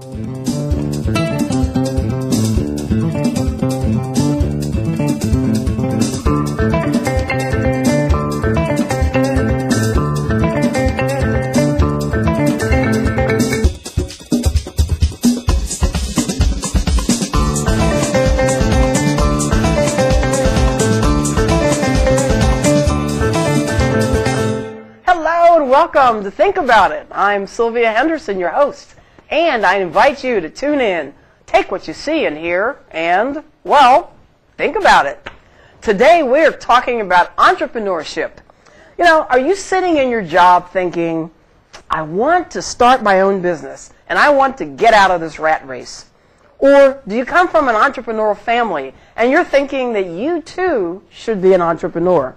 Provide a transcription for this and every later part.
Welcome to Think About It. I'm Sylvia Henderson, your host, and I invite you to tune in, take what you see and hear, and, well, think about it. Today we're talking about entrepreneurship. You know, are you sitting in your job thinking, I want to start my own business, and I want to get out of this rat race? Or do you come from an entrepreneurial family, and you're thinking that you, too, should be an entrepreneur?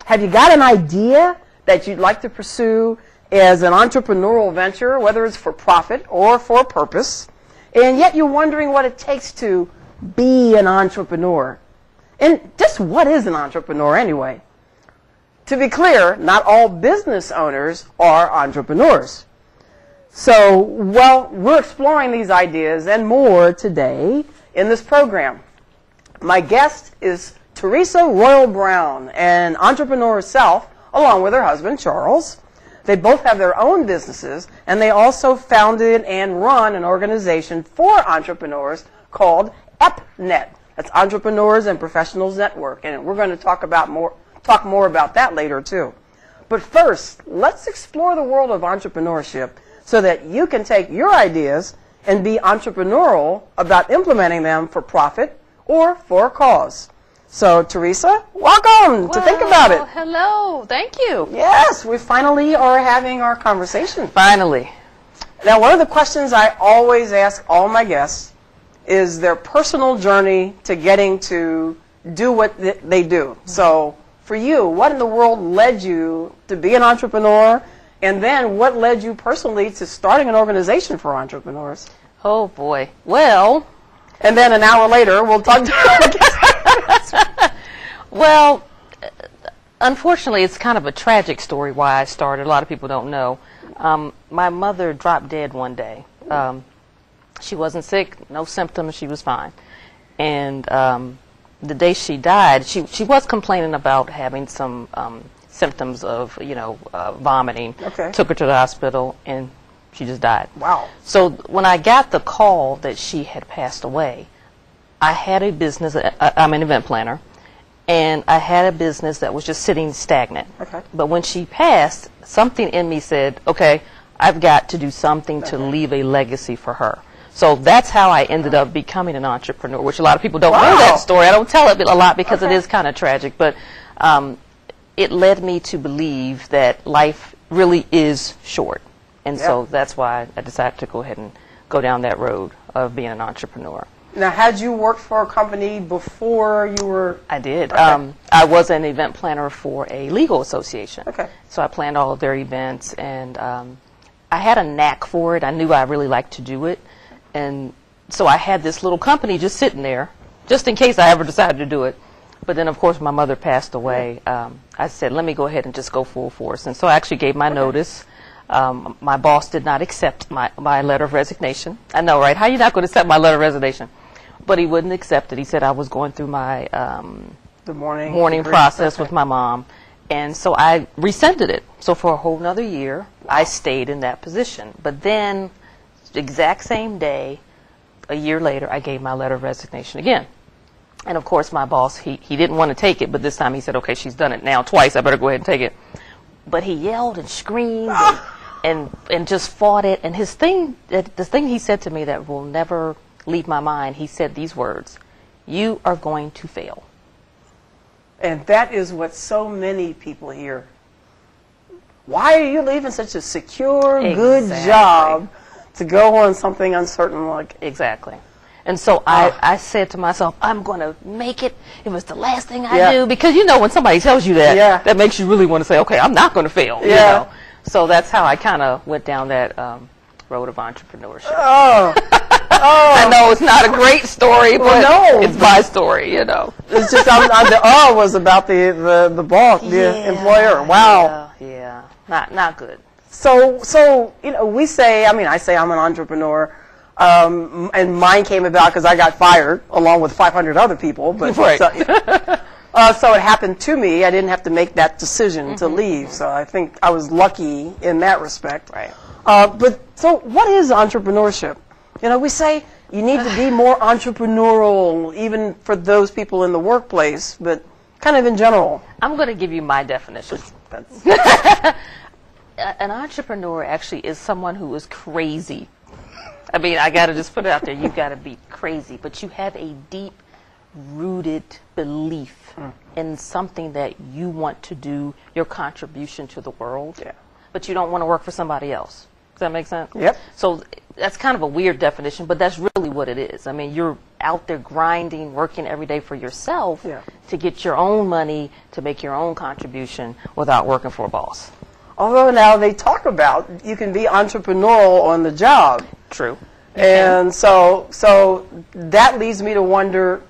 Have you got an idea that you'd like to pursue as an entrepreneurial venture, whether it's for profit or for purpose, and yet you're wondering what it takes to be an entrepreneur? And just what is an entrepreneur anyway? To be clear, not all business owners are entrepreneurs. So, well, we're exploring these ideas and more today in this program. My guest is Theresa Royal-Brown, an entrepreneur herself, along with her husband, Charles. They both have their own businesses, and they also founded and run an organization for entrepreneurs called EPNET. That's Entrepreneurs and Professionals Network, and we're going to talk more about that later, too. But first, let's explore the world of entrepreneurship so that you can take your ideas and be entrepreneurial about implementing them for profit or for a cause. So, Theresa, welcome to Think About It. Hello. Thank you. Yes, we finally are having our conversation. Finally. Now, one of the questions I always ask all my guests is their personal journey to getting to do what they do. So, for you, what in the world led you to be an entrepreneur? And then, what led you personally to starting an organization for entrepreneurs? Oh, boy. Well. And then an hour later, we'll talk to Well, unfortunately, it's kind of a tragic story why I started. A lot of people don't know. My mother dropped dead one day. She wasn't sick, no symptoms, she was fine. And the day she died, she was complaining about having some symptoms of, vomiting. Okay. Took her to the hospital, and she just died. Wow. So when I got the call that she had passed away, I had a business, I'm an event planner, and I had a business that was just sitting stagnant. Okay. But when she passed, something in me said, okay, I've got to do something to leave a legacy for her. So that's how I ended up becoming an entrepreneur, which a lot of people don't know that story. I don't tell it a lot because it is kind of tragic, but it led me to believe that life really is short. And so that's why I decided to go ahead and go down that road of being an entrepreneur. Now, had you worked for a company before you were? I did. Okay. I was an event planner for a legal association. Okay. So I planned all of their events, and I had a knack for it. I knew I really liked to do it. And so I had this little company just sitting there, just in case I ever decided to do it. But then, of course, my mother passed away. I said, let me go ahead and just go full force. And so I actually gave my notice. My boss did not accept my letter of resignation. I know, right? How are you not going to accept my letter of resignation? But he wouldn't accept it. He said I was going through my the mourning process with my mom. And so I rescinded it. So for a whole nother year, I stayed in that position. But then, the exact same day, a year later, I gave my letter of resignation again. And of course, my boss, he didn't want to take it, but this time he said, okay, she's done it now twice, I better go ahead and take it. But he yelled and screamed and just fought it. And the thing he said to me that will never leave my mind, he said these words, you are going to fail. And that is what so many people hear. Why are you leaving such a secure, good job to go on something uncertain like? Exactly. And so I said to myself, I'm going to make it if it's the last thing I do. Because, when somebody tells you that, that makes you really want to say, okay, I'm not going to fail. You know? So that's how I kind of went down that road of entrepreneurship. I know it's not a great story, but it's my story, It's just the was about the boss, the employer. Wow. Yeah, not good. So you know, we say, I mean, I say I'm an entrepreneur, and mine came about because I got fired along with 500 other people. But right. so it happened to me. I didn't have to make that decision to leave. So I think I was lucky in that respect. Right. But so what is entrepreneurship? You know, we say you need to be more entrepreneurial, even for those people in the workplace, but kind of in general. I'm going to give you my definition. An entrepreneur actually is someone who is crazy. I mean, I got to just put it out there. You've got to be crazy, but you have a deep-rooted belief in something that you want to do, your contribution to the world, but you don't want to work for somebody else. Does that make sense? Yep. So that's kind of a weird definition, but that's really what it is. I mean, you're out there grinding, working every day for yourself to get your own money, to make your own contribution without working for a boss. Although now they talk about you can be entrepreneurial on the job. True. And so that leads me to wonder,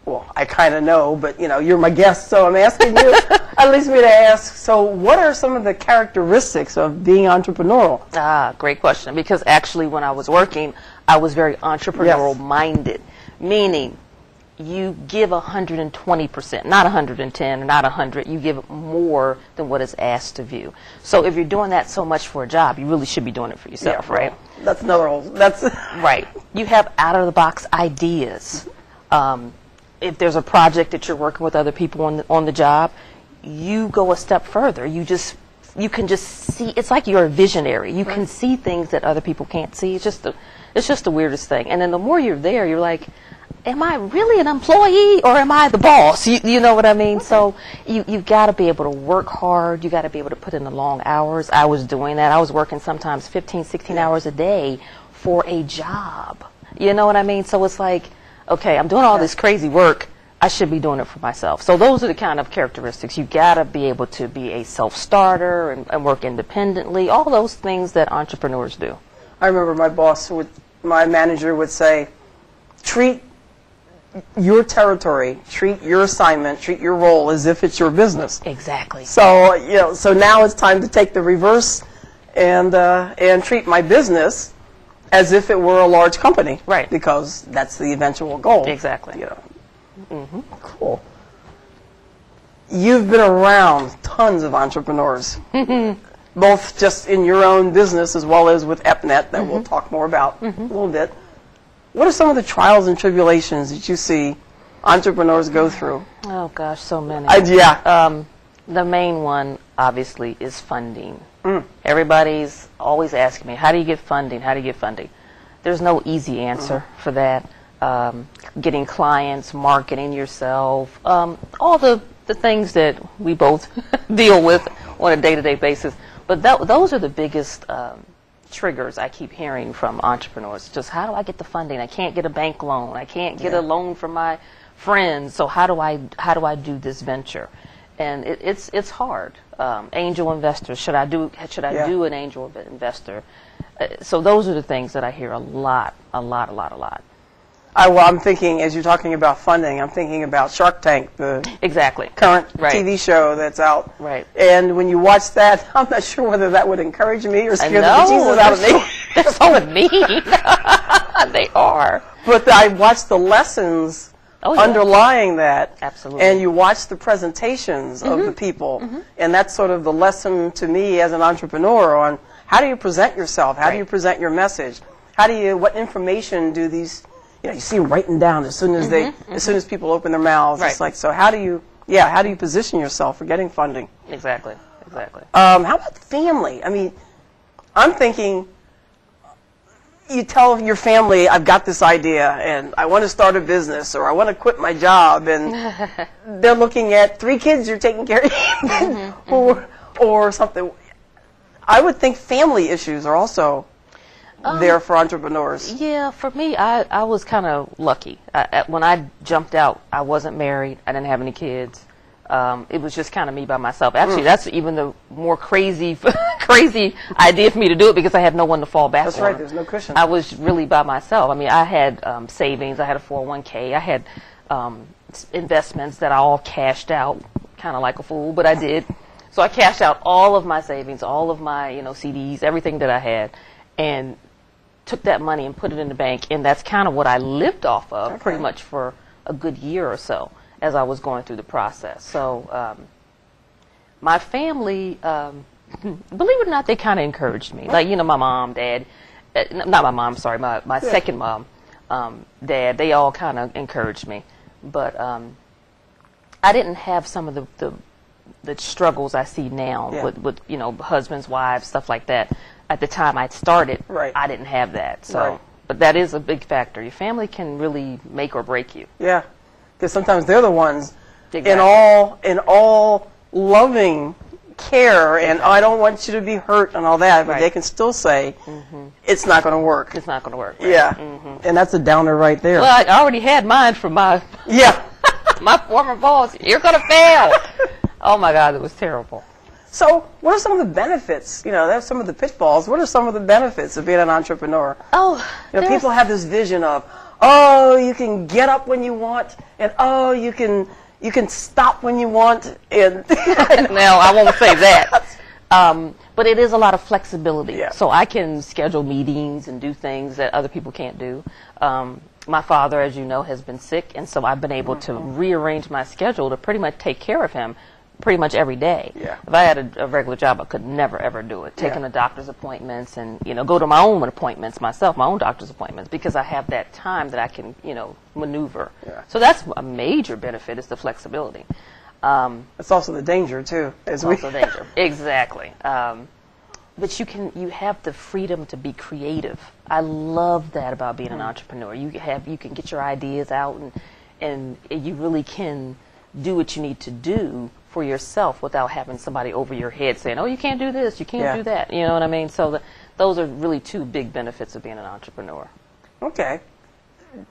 well, I kind of know, but you know, you're my guest, so I'm asking you. That leads me to ask, so what are some of the characteristics of being entrepreneurial? Great question, because actually when I was working, I was very entrepreneurial minded, meaning you give 120%, not 110 or not 100. You give more than what is asked of you. So if you're doing that so much for a job, you really should be doing it for yourself, right? That's another whole, that's right. You have out-of-the-box ideas. If there's a project that you're working with other people on the job, you go a step further. You can just see. It's like you're a visionary. You can see things that other people can't see. It's just the weirdest thing. And then the more you're there, you're like, am I really an employee or am I the boss? You know what I mean? So you've got to be able to work hard. You got to be able to put in the long hours. I was doing that. I was working sometimes 15, 16 hours a day for a job. You know what I mean? So it's like, okay, I'm doing all this crazy work. I should be doing it for myself. So those are the kind of characteristics. You got to be able to be a self-starter and work independently. All those things that entrepreneurs do. I remember my manager would say, treat your territory, treat your assignment, treat your role as if it's your business. Exactly. So so now it's time to take the reverse and treat my business as if it were a large company. Right. Because that's the eventual goal. Exactly. Cool. You've been around tons of entrepreneurs, both just in your own business as well as with EPNET that we'll talk more about a little bit. What are some of the trials and tribulations that you see entrepreneurs go through? Oh, gosh, so many. The main one, obviously, is funding. Everybody's always asking me, how do you get funding? How do you get funding? There's no easy answer for that. Getting clients, marketing yourself, all the things that we both deal with on a day-to-day basis. But those are the biggest triggers I keep hearing from entrepreneurs. Just how do I get the funding? I can't get a bank loan. I can't get a loan from my friends. So how do I do this venture? And it's hard. Angel investors. Should I do an angel investor? So those are the things that I hear a lot. Well, I'm thinking, as you're talking about funding, I'm thinking about Shark Tank, the current TV show that's out. Right. And when you watch that, I'm not sure whether that would encourage me or scare the bejesus out of me. They're so mean. They are. But I watched the lessons underlying that. Absolutely. And you watch the presentations of the people. And that's sort of the lesson to me as an entrepreneur on how do you present yourself? How do you present your message? What information do these, you see them writing down as soon as as soon as people open their mouths. It's like, so how do you position yourself for getting funding? Exactly. How about family? I mean, I'm thinking, you tell your family, I've got this idea and I want to start a business or I want to quit my job, and they're looking at 3 kids you're taking care of or something. I would think family issues are also there for entrepreneurs. Yeah, for me, I was kind of lucky. When I jumped out, I wasn't married. I didn't have any kids. It was just kind of me by myself. Actually, that's even the more crazy idea for me to do it, because I had no one to fall back on. That's right. There's no cushion. I was really by myself. I mean, I had savings. I had a 401k. I had investments that I all cashed out, kind of like a fool, but I did. So I cashed out all of my savings, all of my, CDs, everything that I had, and took that money and put it in the bank, and that's kind of what I lived off of pretty much for a good year or so as I was going through the process. So my family, believe it or not, they kind of encouraged me. Like, my mom, dad, not my mom, sorry, my second mom, dad, they all kind of encouraged me. But I didn't have some of the struggles I see now with husbands, wives, stuff like that. At the time I started, I didn't have that. So, but that is a big factor. Your family can really make or break you. Yeah, because sometimes they're the ones in all loving care, and I don't want you to be hurt and all that, but they can still say it's not going to work. It's not going to work. Right? Yeah, and that's a downer right there. Well, I already had mine from my my former boss. You're going to fail. Oh my God, it was terrible. So what are some of the benefits? That's some of the pitfalls. What are some of the benefits of being an entrepreneur? Oh, people have this vision of, oh, you can get up when you want, and oh, you can stop when you want. And now I won't say that, but it is a lot of flexibility. Yeah. So I can schedule meetings and do things that other people can't do. My father, as you know, has been sick, and so I've been able to rearrange my schedule to pretty much take care of him pretty much every day. Yeah. If I had a regular job, I could never, ever do it. Taking the doctor's appointments and, go to my own appointments myself, my own doctor's appointments, because I have that time that I can, maneuver. Yeah. So that's a major benefit, is the flexibility. It's also the danger, too. It's also danger. Exactly. But you have the freedom to be creative. I love that about being an entrepreneur. You can get your ideas out, and you really can do what you need to do for yourself without having somebody over your head saying, oh, you can't do this, you can't do that. You know what I mean? So those are really two big benefits of being an entrepreneur. Okay.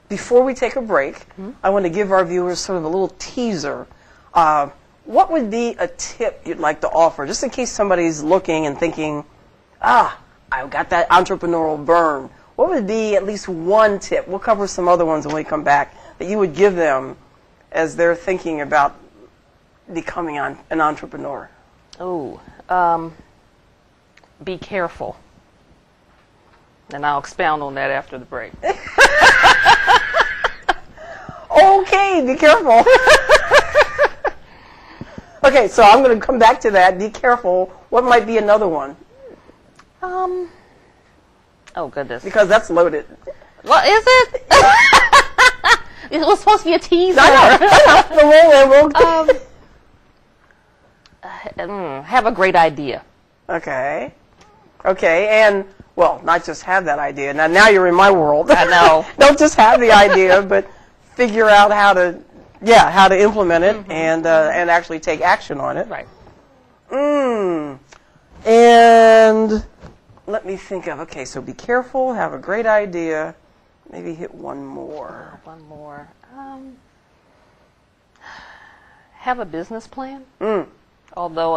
Before we take a break, I want to give our viewers sort of a little teaser. What would be a tip you'd like to offer, just in case somebody's looking and thinking, I've got that entrepreneurial burn. What would be at least one tip? We'll cover some other ones when we come back that you would give them as they're thinking about becoming an entrepreneur. Oh, be careful. And I'll expound on that after the break. Okay, be careful. Okay, so I'm going to come back to that. Be careful. What might be another one? Oh, goodness. Because that's loaded. Well, is it? It was supposed to be a teaser. Have a great idea. Okay. Okay, and, well, not just have that idea. Now you're in my world. I know. Don't just have the idea, but figure out how to implement it and actually take action on it. Right. And let me think of, okay, so be careful, have a great idea, maybe hit one more. One more. Have a business plan. Although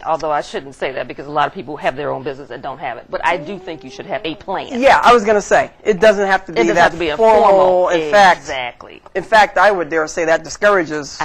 although I shouldn't say that, because a lot of people have their own business that don't have it. But I do think you should have a plan. Yeah, I was going to say, it doesn't have to be that formal. In fact, I would dare say that discourages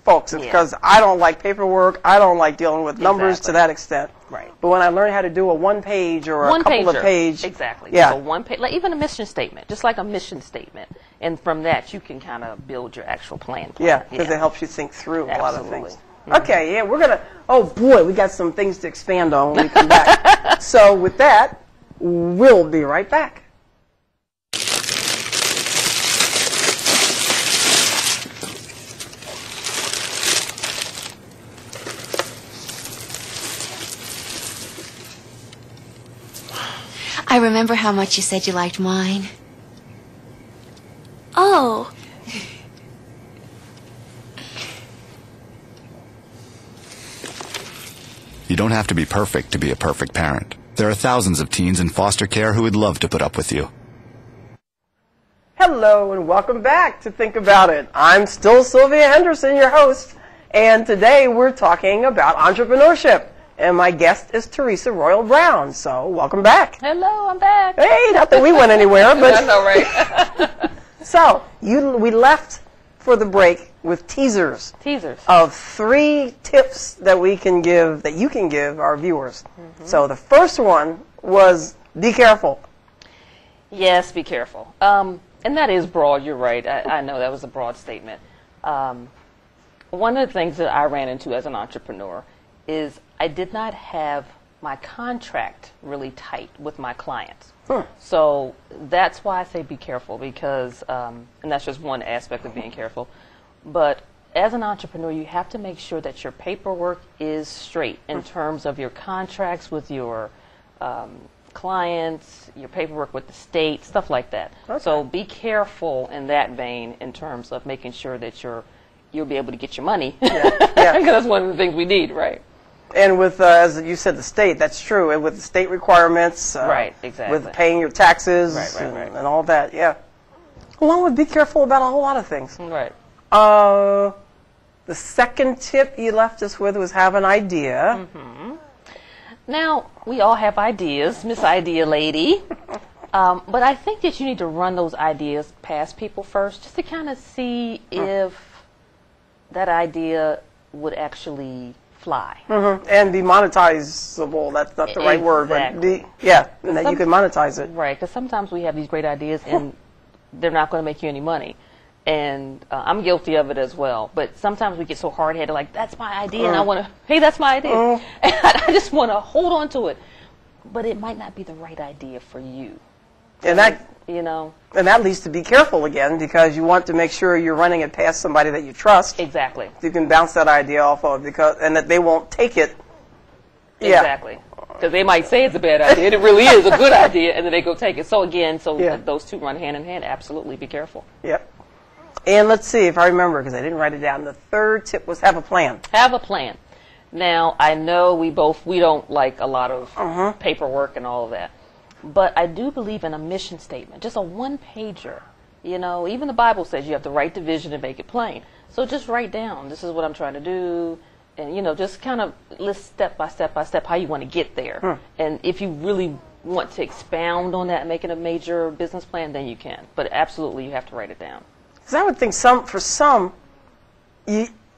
folks, because I don't like paperwork. I don't like dealing with numbers to that extent. Right. But when I learned how to do a one-page or a couple of page. Exactly. Yeah. So one page, like even a mission statement, just like a mission statement. And from that, you can kind of build your actual plan. Yeah, because it helps you think through a lot of things. Okay, yeah, we're going to, oh boy, we got some things to expand on when we come back. So with that, we'll be right back. I remember how much you said you liked wine. Oh. You don't have to be perfect to be a perfect parent. There are thousands of teens in foster care who would love to put up with you. Hello and welcome back to Think About It. I'm still Sylvia Henderson, your host, and today we're talking about entrepreneurship. And my guest is Theresa Royal-Brown, so welcome back. Hello, I'm back. Hey, not that we went anywhere, but that's all right. So we left for the break with teasers. Teasers. Of 3 tips that we can give, that you can give our viewers. So the first one was be careful. Yes, be careful. And that is broad. You're right. I know that was a broad statement. One of the things that I ran into as an entrepreneur is I did not have my contract really tight with my clients. So that's why I say be careful, because, and that's just one aspect of being careful. But as an entrepreneur, you have to make sure that your paperwork is straight in terms of your contracts with your clients, your paperwork with the state, stuff like that. Okay. So be careful in that vein in terms of making sure that you'll be able to get your money. Yeah. Because that's one of the things we need, right? And with, as you said, the state, that's true. And with the state requirements. Right, exactly. With paying your taxes Right. and all that, yeah. Along with be careful about a whole lot of things. Right. The second tip you left us with was have an idea. Now, we all have ideas, Miss Idea Lady. But I think that you need to run those ideas past people first, just to kind of see if that idea would actually fly. And be monetizable. That's not the right word, but and that you can monetize it. Right, because sometimes we have these great ideas and they're not going to make you any money. And I'm guilty of it as well. But sometimes we get so hard-headed, like, that's my idea, and I want to, hey, that's my idea. And I just want to hold on to it. But it might not be the right idea for you. And that, you know. And that leads to be careful again, because you want to make sure you're running it past somebody that you trust. Exactly. You can bounce that idea off of, and that they won't take it. Exactly. Because they might say it's a bad idea, and it really is a good idea, and then they go take it. So again, those two run hand in hand. Absolutely be careful. Yep. And let's see if I remember, because I didn't write it down. The third tip was have a plan. Have a plan. Now, I know we don't like a lot of paperwork and all of that. But I do believe in a mission statement, just a one-pager. You know, even the Bible says you have to write the vision and make it plain. So just write down, this is what I'm trying to do, and, you know, just kind of list step by step how you want to get there. And if you really want to expound on that and make it a major business plan, then you can. But absolutely, you have to write it down. Because I would think for some,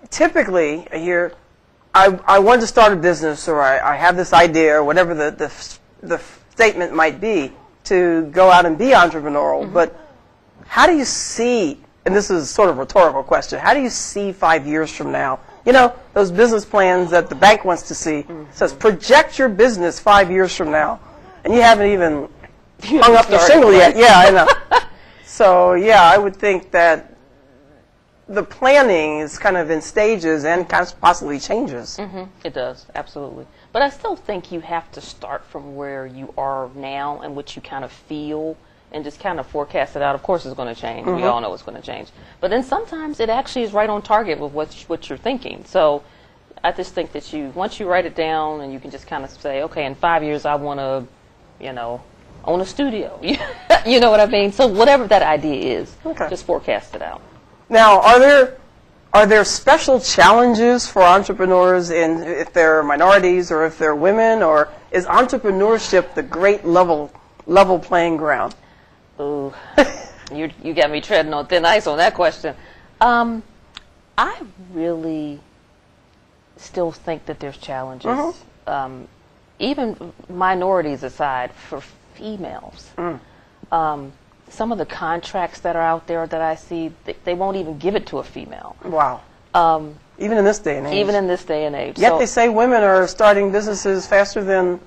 typically, I want to start a business, or I have this idea, or whatever the statement might be, to go out and be entrepreneurial. But how do you see, and this is sort of a rhetorical question, how do you see 5 years from now? You know, those business plans that the bank wants to see, says project your business 5 years from now. And you haven't even hung up the shingle yet. Yeah, I know. So, yeah, I would think that the planning is kind of in stages and kind of possibly changes. It does, absolutely. But I still think you have to start from where you are now and what you kind of feel and just kind of forecast it out. Of course it's going to change. We all know it's going to change. But then sometimes it actually is right on target with what you're thinking. So I just think that once you write it down and you can just kind of say, okay, in 5 years I want to, you know, own a studio. You know what I mean? So whatever that idea is, just forecast it out. Now, are there special challenges for entrepreneurs if they're minorities or if they're women, or is entrepreneurship the great level playing ground? Ooh, you got me treading on thin ice on that question. I really still think that there's challenges. Even minorities aside, for females. Some of the contracts that are out there that I see, they won't even give it to a female. Wow. Even in this day and age. Even in this day and age. Yet they say women are starting businesses faster than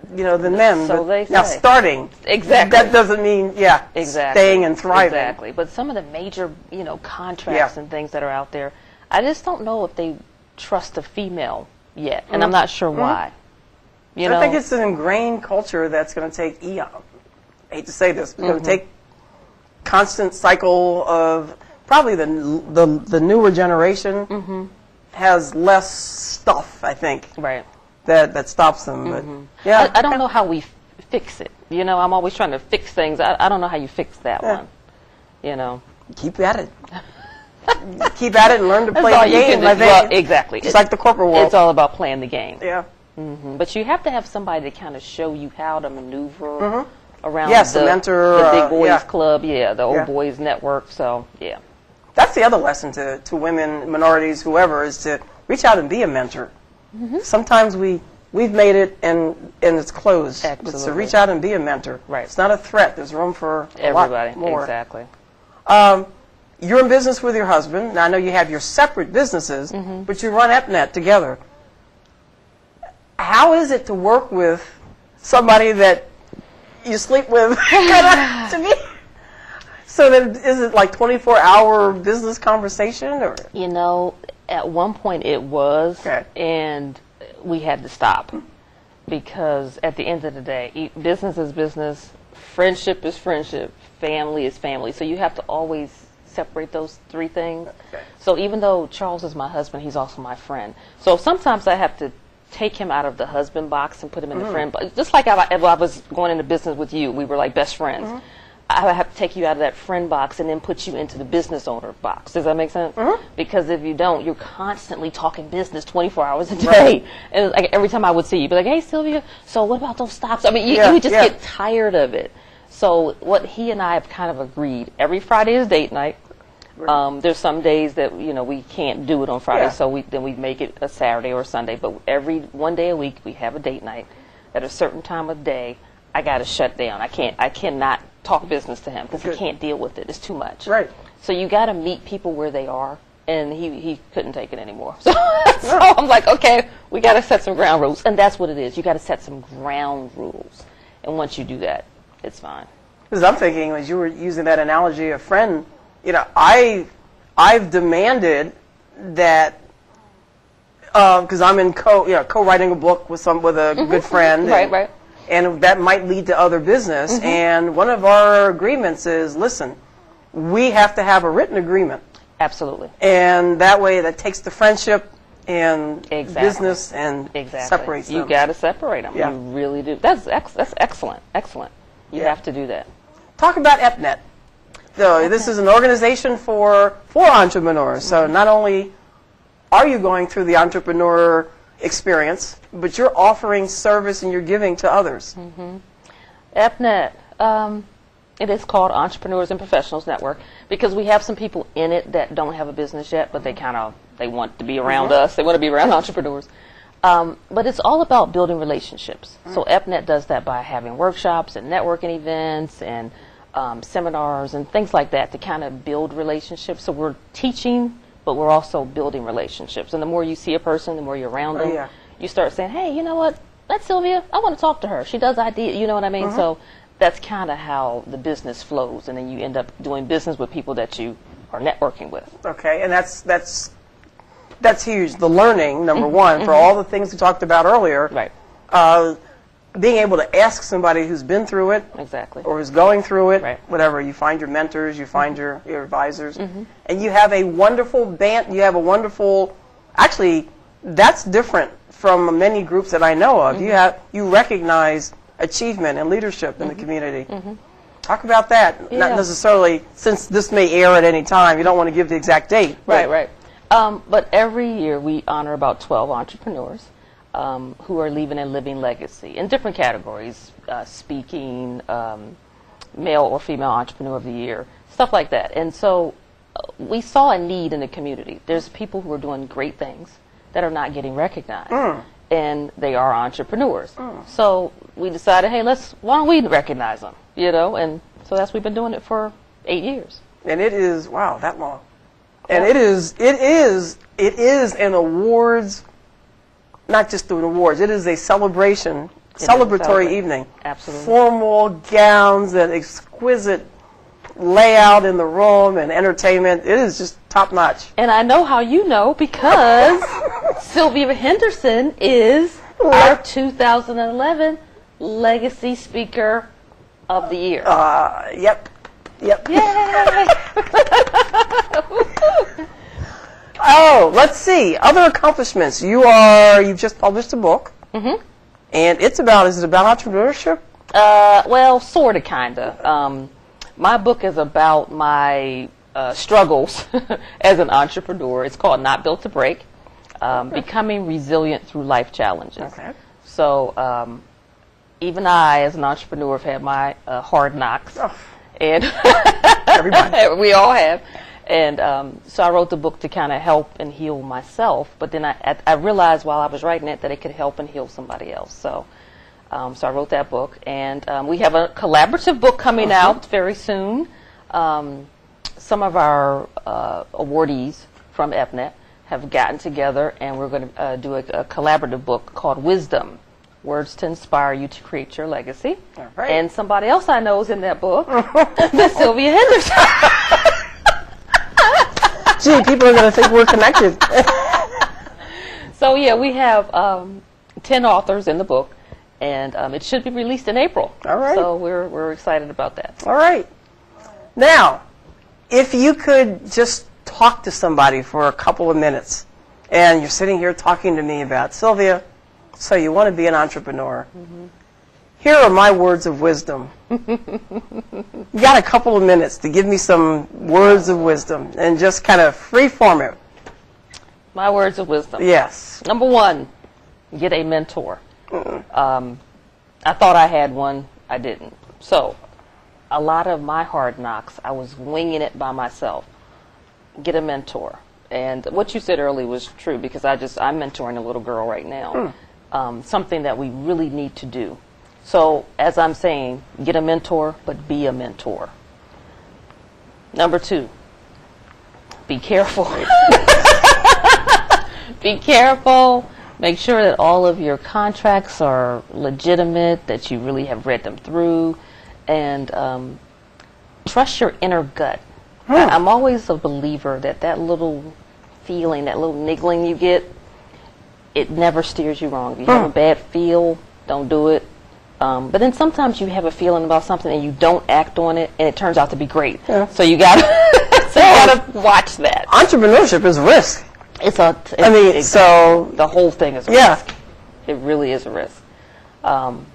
men. So they say. Now, starting. Exactly. That doesn't mean, staying and thriving. Exactly. But some of the major, contracts and things that are out there, I just don't know if they trust a female yet. And I'm not sure why. I think it's an ingrained culture that's going to take eon. I hate to say this, but it's going to take constant cycle of probably the newer generation has less stuff, I think, that stops them. But I don't know how we fix it. I'm always trying to fix things. I don't know how you fix that one. Keep at it. Keep at it and learn to play the game. Well, exactly. Just like the corporate world. It's all about playing the game. Yeah. But you have to have somebody to kind of show you how to maneuver around a mentor, the big boys club, the old boys network. So, That's that's the other lesson to women, minorities, whoever, is to reach out and be a mentor. Sometimes we've made it and it's closed. Absolutely. But to reach out and be a mentor. Right. It's not a threat. There's room for Everybody. a lot more. Exactly. You're in business with your husband. Now, I know you have your separate businesses, but you run EPNET together. How is it to work with somebody that you sleep with? To me, so that is it like 24-hour business conversation, or? You know, at one point it was, Okay. and we had to stop because at the end of the day, business is business, friendship is friendship, family is family. So you have to always separate those three things. Okay. So even though Charles is my husband, he's also my friend. So sometimes I have to take him out of the husband box and put him in the friend box. Just like if I was going into business with you, we were like best friends. I would have to take you out of that friend box and then put you into the business owner box. Does that make sense? Because if you don't, you're constantly talking business 24 hours a day. Right. And like every time I would see you, be like, hey, Sylvia, so what about those stocks? I mean, you would just get tired of it. So what he and I have kind of agreed, every Friday is date night. There's some days that we can't do it on Friday, so we make it a Saturday or a Sunday. But one day a week we have a date night. At a certain time of day, I got to shut down. I cannot talk business to him because he can't deal with it. It's too much. Right. So you got to meet people where they are, and he couldn't take it anymore. So I'm like, okay, we got to set some ground rules, and that's what it is. You got to set some ground rules, and once you do that, it's fine. Because I'm thinking, as you were using that analogy, a friend, I've demanded that because I'm in co-writing a book with a good friend, Right. And that might lead to other business. And one of our agreements is, listen, we have to have a written agreement. Absolutely. And that way, that takes the friendship and business and separates them. You got to separate them. Yeah. You really do. That's excellent. Excellent. You have to do that. Talk about EPNET. So this is an organization for entrepreneurs. So not only are you going through the entrepreneur experience, but you're offering service and you're giving to others. EPNET, it is called Entrepreneurs and Professionals Network because we have some people in it that don't have a business yet, but they want to be around us. They want to be around entrepreneurs. But it's all about building relationships. So EPNET does that by having workshops and networking events and seminars and things like that to kind of build relationships. So we're teaching, but we're also building relationships. And the more you see a person, the more you're around them, you start saying, hey, you know what? That's Sylvia. I want to talk to her. She does idea. You know what I mean? So that's kind of how the business flows. And then you end up doing business with people that you are networking with. Okay, and that's huge. The learning, number one, for all the things we talked about earlier. Right. Being able to ask somebody who's been through it, Exactly. or who's going through it, Right. whatever. You find your mentors, you find your advisors, and you have a wonderful band. You have a wonderful. Actually, that's different from many groups that I know of. You recognize achievement and leadership in the community. Talk about that. Not necessarily, since this may air at any time. You don't want to give the exact date. Right. But every year we honor about 12 entrepreneurs who are leaving a living legacy in different categories, speaking, male or female entrepreneur of the year, stuff like that. And so we saw a need in the community. There's people who are doing great things that are not getting recognized, and they are entrepreneurs. So we decided, hey, why don't we recognize them, And so we've been doing it for 8 years. And it is, wow, that long. And it is an awards, not just an awards, it is a celebratory evening. Absolutely. Formal gowns and exquisite layout in the room and entertainment. It is just top notch. And I know how you know because Sylvia Henderson is our 2011 Legacy Speaker of the Year. Yep. Yay! Oh, let's see. Other accomplishments. You've just published a book. And is it about entrepreneurship? Well, sort of, kind of. My book is about my struggles as an entrepreneur. It's called Not Built to Break, Becoming Resilient Through Life Challenges. Okay. So even I, as an entrepreneur, have had my hard knocks. Oh. And Everybody. we all have. And so I wrote the book to kind of help and heal myself, but then I realized while I was writing it that it could help and heal somebody else. So so I wrote that book, and we have a collaborative book coming out very soon. Some of our awardees from EPNET have gotten together, and we're going to do a collaborative book called Wisdom, Words to Inspire You to Create Your Legacy. All right. And somebody else I know is in that book, Miss Sylvia Henderson. Gee, people are going to think we're connected. So yeah, we have 10 authors in the book, and it should be released in April. All right. So we're excited about that. All right. Now, if you could just talk to somebody for a couple of minutes, and you're sitting here talking to me about, Sylvia, so you want to be an entrepreneur. Here are my words of wisdom. You got a couple of minutes to give me some words of wisdom and just kind of free-form it. My words of wisdom. Yes. Number one, get a mentor. I thought I had one. I didn't. So a lot of my hard knocks, I was winging it by myself. Get a mentor. And what you said earlier was true, because I'm mentoring a little girl right now. Something that we really need to do. So as I'm saying, get a mentor, but be a mentor. Number two, be careful. Be careful. Make sure that all of your contracts are legitimate, that you really have read them through, and trust your inner gut. I'm always a believer that little feeling, that little niggling you get, it never steers you wrong. If you have a bad feel, don't do it. But then sometimes you have a feeling about something and you don't act on it, and it turns out to be great. Yeah. So you gotta watch that. Entrepreneurship is risk. So the whole thing is a risk. It really is a risk. And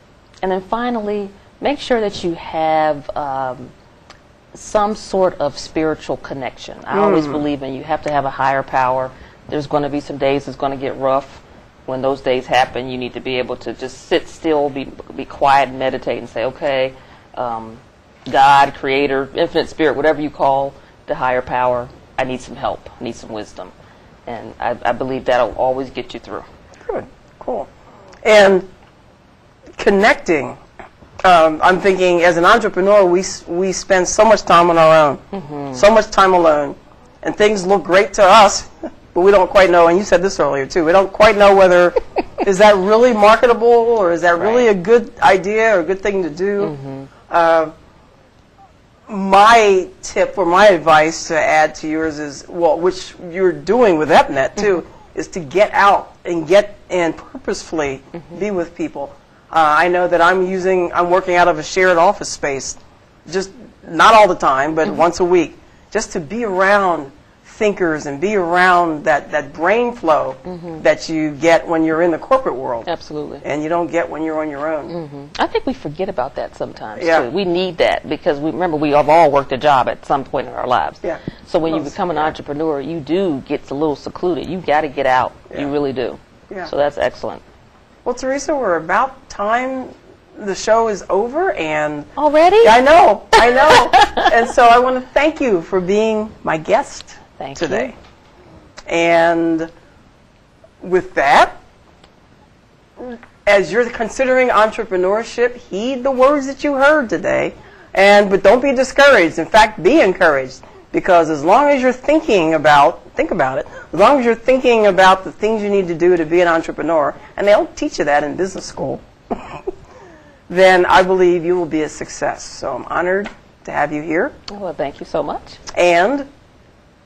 then finally, make sure that you have some sort of spiritual connection. I always believe you have to have a higher power. There's going to be some days it's going to get rough. When those days happen, you need to be able to just sit still, be quiet, and meditate, and say, okay, God, Creator, Infinite Spirit, whatever you call the higher power, I need some help, I need some wisdom. And I believe that'll always get you through. Good, cool. And connecting, I'm thinking as an entrepreneur, we spend so much time on our own, so much time alone, and things look great to us, but we don't quite know, and you said this earlier too, we don't quite know whether, is that really marketable, or is that really a good idea or a good thing to do? My tip or my advice to add to yours is, well, which you're doing with EPNET too, is to get out and purposefully be with people. I know that I'm working out of a shared office space, just not all the time, but once a week, just to be around thinkers and be around that brain flow that you get when you're in the corporate world. Absolutely. And you don't get when you're on your own. I think we forget about that sometimes too. We need that, because we have all worked a job at some point in our lives. Yeah. So when you become an entrepreneur, you do get a little secluded. You got to get out. You really do. Yeah. So that's excellent. Well, Theresa, we're about time. The show is over, and already? I know. And so I want to thank you for being my guest today. And with that, as you're considering entrepreneurship, heed the words that you heard today, but don't be discouraged. In fact, be encouraged, because as long as you're think about it, as long as you're thinking about the things you need to do to be an entrepreneur, and they don't teach you that in business school, then I believe you will be a success. So I'm honored to have you here. Well, thank you so much. And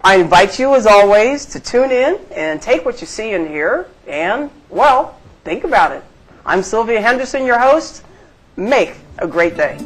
I invite you, as always, to tune in and take what you see and hear and, well, think about it. I'm Sylvia Henderson, your host. Make a great day.